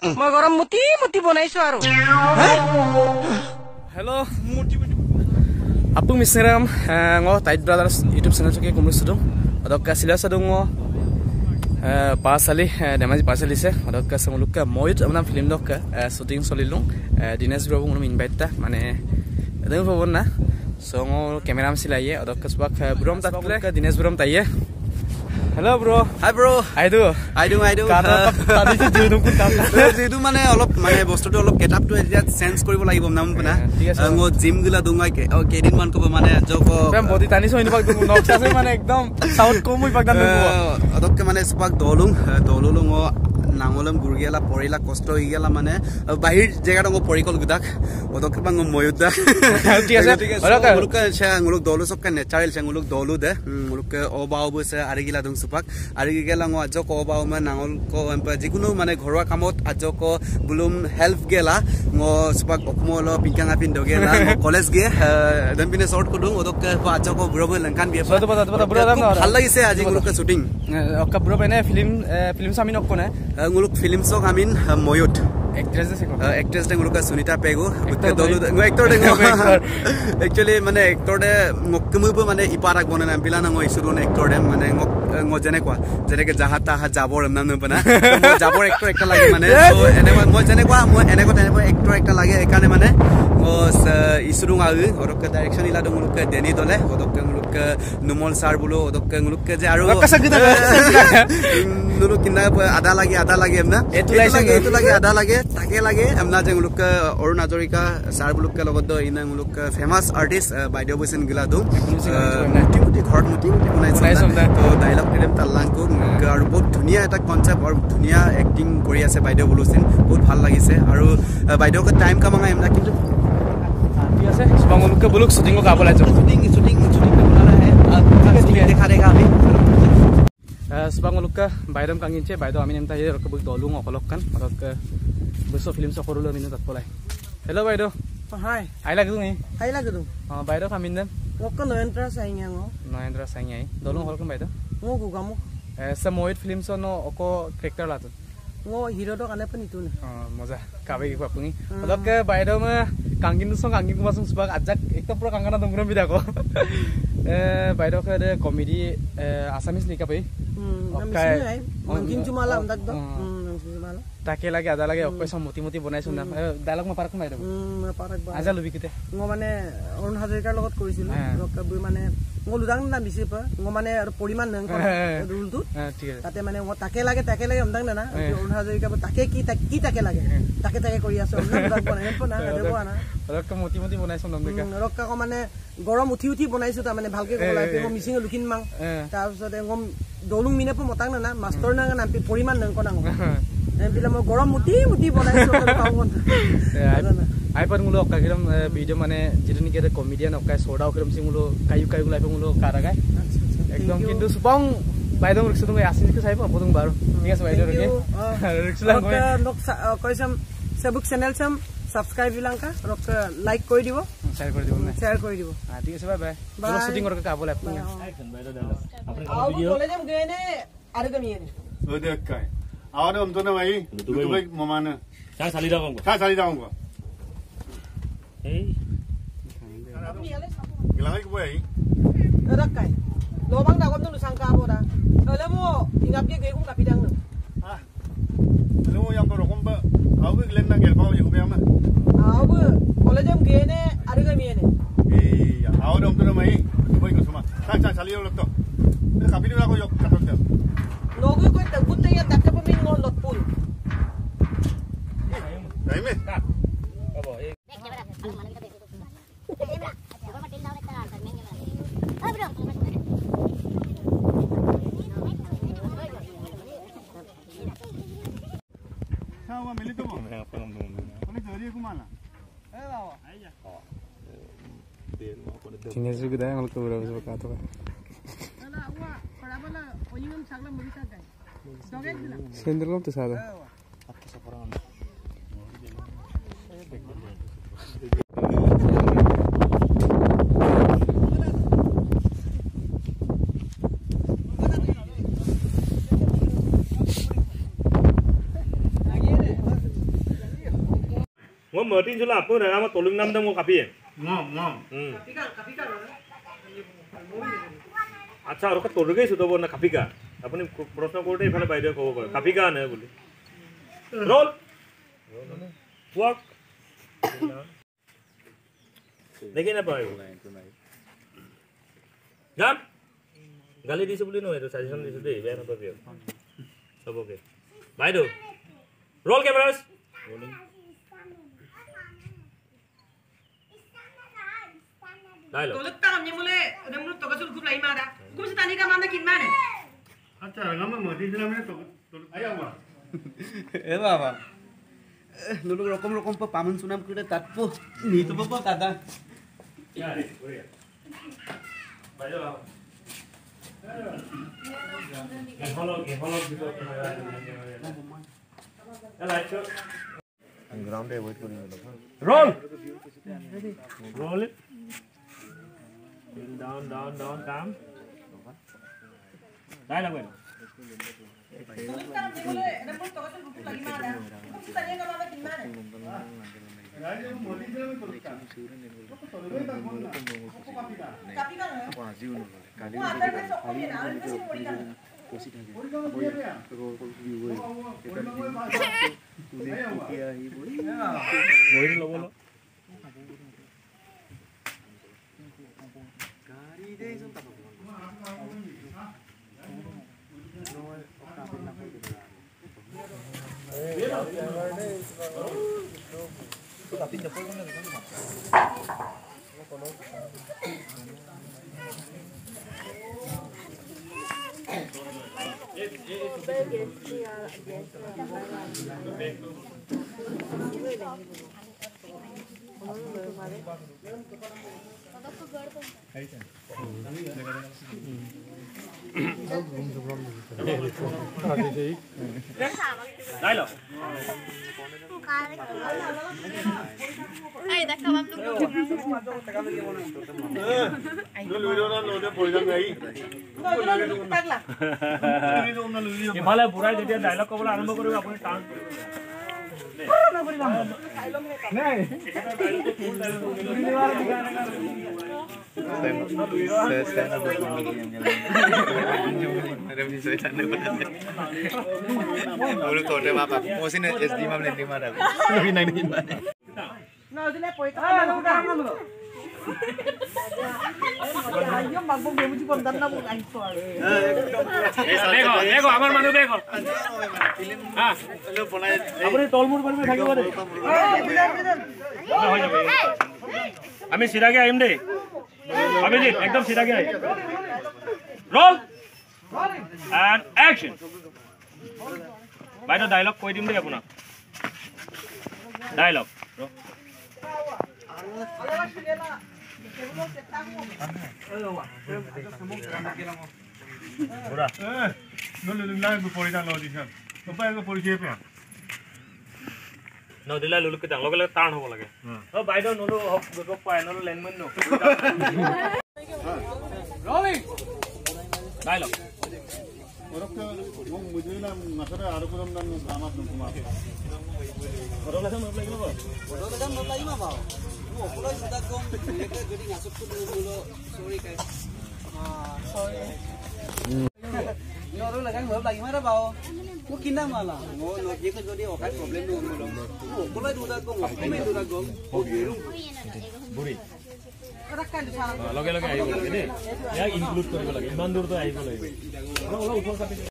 মই গৰম মুতি মুতি বনাইছো আৰু hello Apung miseram ngo Tide Brothers YouTube channel ke kumrusu dong odok ka sila sa dong ngo pasali demaji pasali se odok ka samuluk ka moyut amna film dok ka shooting solilung Dinesh bro ngum invite ta mane edeng phobon na so ngo camera am silaiye odok ka subak brom tatle ka Dinesh brom taiye Hello bro. Hi bro. I do. Kata tadi se judung kun ta. Jidu mane olop mane bostu to olop get up to etia sense koribo lagibo nam na. Ngo gym gila dunga ke kedin man ko mane joko. Pem body tani so ini pak dung noksa se mane ekdom sound komui pak dan dungo. Odok ke mane subak dolulung ngo nangolem gurgiala porila kosto igala mane bahir jega dong porikol gudak odok bang moyuda. ঠিক আছে. Nguluk ka cha nguluk dolu sok ka natural cha nguluk dolu de nguluk ke oba obu se arigila dung supak arigela ngo ajo ko oba ma nangol ko empa jikuno mane ghorwa kamot ajo ko bulum help gela ngo supak okmolo pinkang apin dogela college ge dan pine short ko dung odok ke ajo ko burobo langkan bi Betul bro dam na. ভাল লাগিছে আজি nguluk ka shooting okka bro bene film samin okko na. nguluk film sok amin moyut Actress se ko. Actress de nguluk ka Sunita Pego butte dolu ngo actor de actually mane actor de ngokmu bo mane iparak bonana bilana ngo isurun actor de mane ngo jene kwa jene ke jahata ha jabor nam nam bana mo jabor actor ekta lage mane so ene mo jene kwa mo ene ko tene actor ekta lage ekane mane ngo isurung agi orok ke direction ila nguluk ke deni dole odok ke nguluk ke numol sar bulo odok ke nguluk ke je aru nulu kinda ada lagi emna etu lagi ada lagi take lage amna je nguluk ke Arun Hazarika sar buluk ke logot do ina nguluk ke famous artist baidio bosen gila do muti ghor muti banai to dialogue edem tallang ko aru bahut dhunia eta concept aru dhunia acting kori ase baidio bolusin bahut bhal lagise aru baidio ke time kamanga emna kintu ঠিক আছে subanguluk ke buluk shooting ko kabol ajo shooting bolana hai dekha abhi subanguluk ke baidam kanginche baido amin emta ye rok buk dolung okolok kan odok ke beso film sokorulo minu tat polai hello baido hai ai lagi dung hai lagi dong baido kamin dem ngokka noendra sainga ngo Noendra saingai dolung holkan baido ngo gugamu sa moit film so no oko character latun ngo hero do kane pani tune moja kabe ki papungi odok ke baido ma kangin kuma sung subak ajak ekta pura kangana dongrom bida ko baido ke de comedy Assamese lika pai okay mungkin cuma lam dak do take lagi ada lagi okko sam muti bonaisu na dialog ma parak baido parak ba aja lubi kite ngo mane Arun Hazarika logot korisil rokkabu mane ngo ludang na bisi pa ngo mane poriman nang ko rule tu ঠিক আছে tate mane ngo take lage amdang na Arun Hazarika ba take ki take lage take kori aso na dak bonai po na debo na rokka muti bonaisu nam deka rokka ko mane গৰম উঠি বনাইছো তা মানে ভালকে কব লাগে মই Mising looking মাং তাৰ পিছতে গম দলুং মিনে পো মতাং না মাস্টাৰ না না পৰিমান নং কোনা বিলা মই গৰম মুতি বনাইছো পাউন আই পার মুলো অক্কা কিরম ভিডিও মানে যেটা নিকে কমেডিয়ান অক্কা সোডা কিরম সিমুলো কায়ু লাইফ মুলো কারাগায় একদম কিন্তু সুপং বাইদং রিক্সা তুমি আসিন কি সাইব বদং বারো ঠিক আছে বাইদং রে রিক্সা গয় নক কইছাম ফেসবুক চ্যানেল সাম সাবস্ক্রাইব বিলাঙ্কা রক লাইক কৰি দিব শেয়াৰ কৰি দিব ঠিক আছে বাই বাই শুটিং কৰক কাবল আপনি ভিডিও কলেজম গেনে আৰু গমিয়ে ও দেখ কাই আওনে আমতনে ভাই দুবাই মমানে চা চালি যাওঁগো এই গলাই কই আই ৰকাই লবাং দাগম তো সাংকা বৰা ললেমো ইনাপকে গেগুম কাপিদাং ন lo yang to rokom ba au ge len na gel paw yu be ama au kolajem gene aru ga miene ya au dom to mai koi ko suma cha chali lo to kapi ni la ko yok ka to logo ko ta gutte ya dakka pa min ngol lot pul dai me abo e Sawa milito mo. Ano jari ko mala? bawa Ayya. teenager gida yang ko bura bisa ka to ala wa para bala oyingam sagla mabita kai dogen dina sendro to sada Ngom mertin jula apa dah nama tolong nam dah mau kapi. Ngom. अच्छा और का तोड़ गई सुतो बोलना काफी का अपने प्रश्न कोटे इफाले बाइडे को काफी का ना बोले रोल वर्क देखिए ना पाए जान गाली दी से बोली नो है तो सजेशन दी से दे बयान तो भी सब okay video roll cameras rolling dialogue तो लगता हमने बोले नमून तो कसुल कुछ लाई मारा कुछ तानी का मामला किन माने अच्छा ngam mertin jula mana to ayo ma বাবা লুলু রকম রকম পামন সুনাম করে তাতপো নিতো বাবা দাদা यारे बढ़िया बाइडो ग्राउंडे वेट करिङ roll roll down calm dialogue bueno dialogue Ay, dah kawan tu. ইফালে বুঢ়াই যেতিয়া ডায়লগ ক'বলৈ আৰম্ভ কৰিব আপুনি টান দেখো আমাৰ মানুহ দেখো আপুনি তলমূৰ কৰি থাকিব দেই আমি চিধাকে আহিম দেই অভিজিৎ একদম চিধাকে আহিম রোল এন্ড অ্যাকশন বাইদেউ ডায়লগ কৈ দিম দেই আপোনাক dialog Bora. No, dila lulu kita log tan hobo lage. Oh, by the nulu hok pa nulu landman no. Rolling. Dialogue. Orokka mong mujina nasara arukuram nan amat nung kuma. Orang langsung apply ko ba? Orang langsung apply ma ba? Oh, pulai sudah kong mereka jadi ngasuk tu dulu. Sorry guys. Sorry. Orang langsung apply mana ba? Mo kinang mala. Mo no jika jadi okai problem dulu dulu. Oh, pulai sudah kong, kami sudah kong. Buri. লগে লগে আহিব লাগে দেই ইয়াক include কৰিব লাগে ইমান দূৰ তো আহিব লাগে